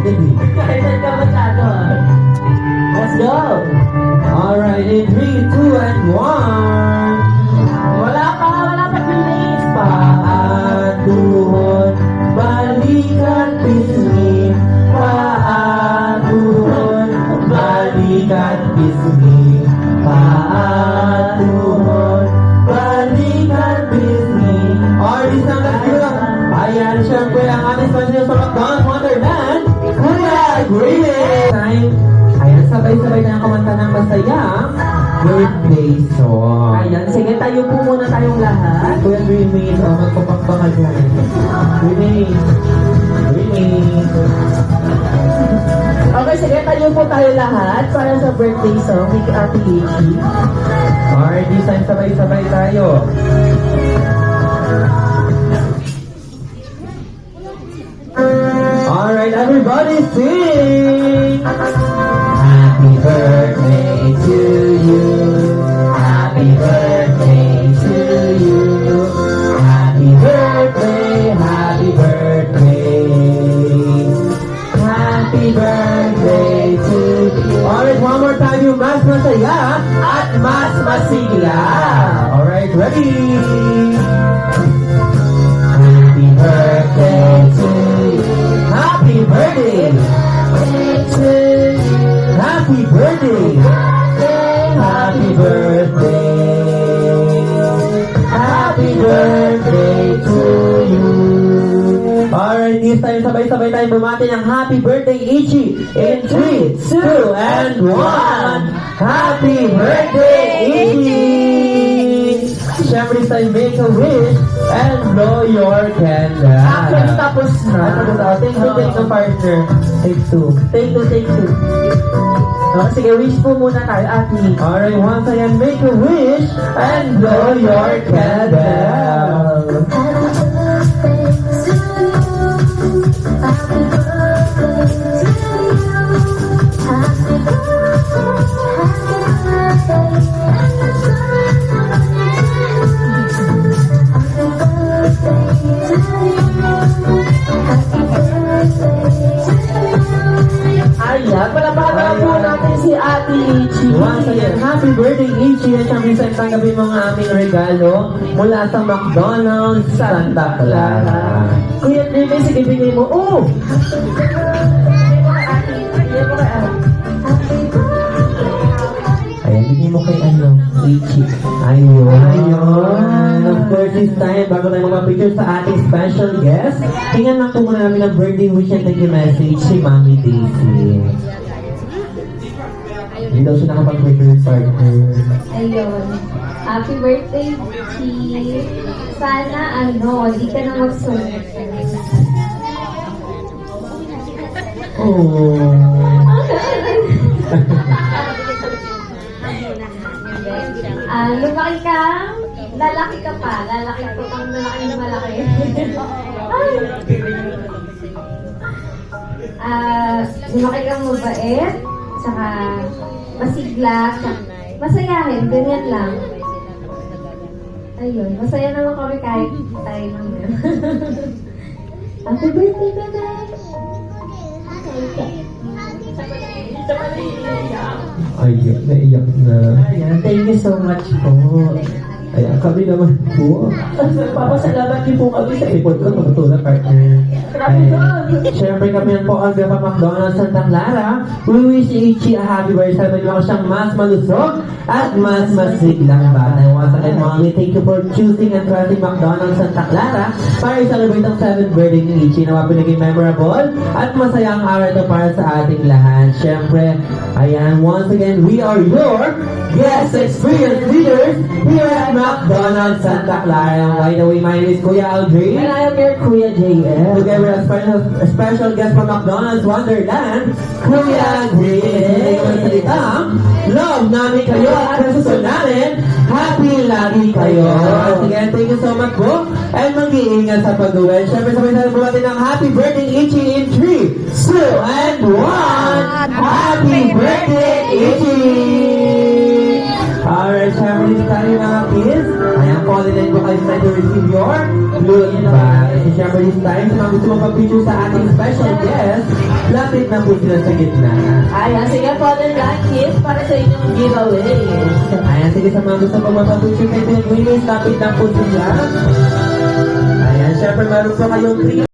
Excited ka masyado ah. Let's go! Alright, in 3, 2, and 1. Wala pa bilis pa. Paatuhon, balikan pisngi. Paatuhon, balikan pisngi. Paatuhon, balikan pisngi. Artist ng nagbilang. Ayan, syempre ang ating sponsor sa McDonald's Wonderland, Kuya Green. Time. Ayan, sabay-sabay na kumanta ng masayang birthday song. Ayan, sige, tayo po muna tayong lahat. Kuya Dreamy, magpapakbaka dyan. Dreamy. Okay, sige, tayo po tayo lahat para sa birthday song ni Ate Ichi. Alright, this time sabay-sabay tayo. Alright, everybody sing! Happy birthday to you. Happy birthday to you. Happy birthday, happy birthday. Happy birthday to you. Alright, one more time yung mas masaya at mas masigla. Alright, ready? Happy birthday to you. Happy birthday to you. Happy birthday. Happy birthday. Happy birthday to you. Alright, this time sabay-sabay tayo bumati ng happy birthday, Ichi. In 3, 2, and 1. Happy birthday, Ichi! Siyempre tayo make a wish and blow your candle. Actually, tapos na. Tapos na. Take two, partner. Take two. Take two. Okay, sige, wish po muna tayo, Ate. Alright, once again, make a wish and blow your candle. Ayan, palabagan po natin si Ate Ichi. Once again, happy birthday, Ichi! At siyempre sa tanggapin mga aming regalo mula sa McDonald's Santa Clara. Kuya Jimmy, sige, bigay mo. Oh! Ayan, bigay mo kay Ichi. Ayun. Of course, this time, bago tayo magpapicture sa ating special guest, tingnan lang po muna namin ang birthday wish and thank you message si Mami Daisy. Hindi daw siya nakapag-picture partner. Ayun. Happy birthday, Chi. Sana, di ka na magsunod. Oh. Lumaki ka, lalaki ka pa. Lalaki ko pang malaki na malaki. Lumaki kang mabait, saka masigla, masayahin, ganyan lang. Ayun, masaya naman kami kahit tayo ng Happy birthday, bebe! Ayun, naiyak na. Ayan, thank you so much po. Ayan, kami naman po. Papasalamat niyo po kami sa Ipod ko, matutulad partner. Grabe ka. Siyempre kami po ang Gapa McDonald's Santa Clara. We wish Ichi a happy birthday. Sabi mo siyang mas malusog at mas masiglang bata. Once again, Mommy, thank you for choosing and trusting McDonald's Santa Clara para i-celebrate ang 7th birthday ni Ichi na mapinaging memorable at masayang araw ito para sa ating lahat. Siyempre, ayan, once again, we are your guest experience leaders here at McDonald's Santa Clara. By the way, my name is Kuya Aldrin. And I am your Kuya JM. Together with a special guest from McDonald's Wonderland, Kuya Green. Love namin kayo at nasusunod namin. Happy lagi kayo. Again, thank you so much po. And mag-iingat sa pag-uwi. Siyempre, sabay-sabay po natin ng happy birthday, Ichi, in 3, 2, and 1. Happy birthday, Ichi! Alright, siyempre, dito tayo mga kids. Ayan po, online po kayo sa to receive your blue bag. And syempre this time, sa mga gusto mong pag-picture sa ating special guest, lapit na po sila sa gitna. Ayan, sige po, then kiss para sa inyong giveaways. Ayan, sige sa mga gusto mong mapag-picture kayo sa winners, lapit na po sila. Ayan, syempre meron po kayong 3